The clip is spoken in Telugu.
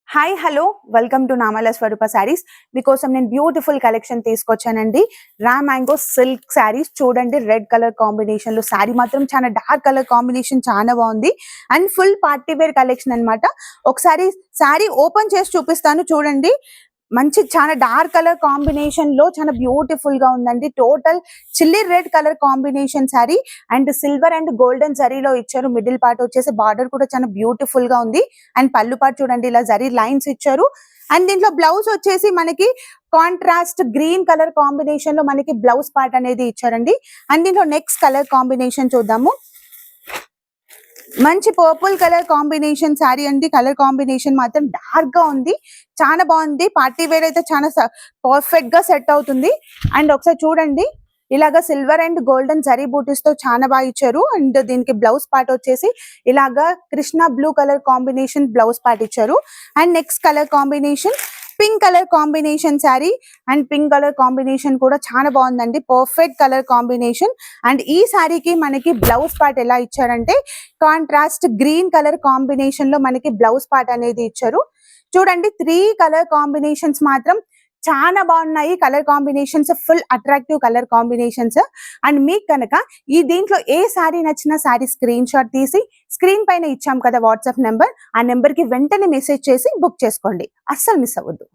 హాయ్ హలో వెల్కమ్ టు నామల స్వరూప శారీస్. మీకోసం నేను బ్యూటిఫుల్ కలెక్షన్ తీసుకొచ్చానండి. రా మ్యాంగో సిల్క్ శారీస్ చూడండి, రెడ్ కలర్ కాంబినేషన్ లో శారీ మాత్రం చాలా డార్క్ కలర్ కాంబినేషన్ చాలా బాగుంది and full party wear collection అన్నమాట. ఒకసారి శారీ ఓపెన్ చేసి చూపిస్తాను చూడండి. మంచి చాలా డార్క్ కలర్ కాంబినేషన్ లో చాలా బ్యూటిఫుల్ గా ఉందండి. Total chilli red colour combination sari and silver and golden జరీలో ఇచ్చారు. మిడిల్ పార్ట్ వచ్చేసి బార్డర్ కూడా చాలా బ్యూటిఫుల్ గా ఉంది అండ్ పళ్ళు పార్ట్ చూడండి ఇలా జరీ లైన్స్ ఇచ్చారు. అండ్ దీంట్లో బ్లౌజ్ వచ్చేసి మనకి కాంట్రాస్ట్ గ్రీన్ కలర్ కాంబినేషన్ లో మనకి బ్లౌజ్ పార్ట్ అనేది ఇచ్చారండి. అండ్ దీంట్లో నెక్స్ట్ కలర్ కాంబినేషన్ చూద్దాము. మంచి పర్పుల్ కలర్ కాంబినేషన్ శారీ అండి. కలర్ కాంబినేషన్ మాత్రం డార్క్ గా ఉంది, చాలా బాగుంది. పార్టీ వేర్ అయితే చాలా పర్ఫెక్ట్ గా సెట్ అవుతుంది. అండ్ ఒకసారి చూడండి, ఇలాగా సిల్వర్ అండ్ గోల్డెన్ జరీ బూటీస్ తో చాలా బాగా ఇచ్చారు. అండ్ దీనికి బ్లౌజ్ పార్ట్ వచ్చేసి ఇలాగా Krishna blue colour combination blouse part ఇచ్చారు. And next colour combination pink colour combination sari and pink colour combination కూడా చాలా బాగుందండి. Perfect colour combination. అండ్ ఈ శారీకి మనకి బ్లౌజ్ పార్ట్ ఎలా ఇచ్చారంటే కాంట్రాస్ట్ గ్రీన్ కలర్ కాంబినేషన్ లో మనకి బ్లౌజ్ పార్ట్ అనేది ఇచ్చారు. చూడండి, 3 కలర్ కాంబినేషన్స్ మాత్రం చాలా బాగున్నాయి. Colour combinations full attractive colour combinations. And మీకు కనుక ఈ దీంట్లో ఏ శారీ నచ్చినా శారీ స్క్రీన్ షాట్ తీసి స్క్రీన్ పైన ఇచ్చాం కదా వాట్సాప్ నెంబర్, ఆ నెంబర్ కి వెంటనే మెసేజ్ చేసి బుక్ చేసుకోండి. అస్సలు మిస్ అవ్వద్దు.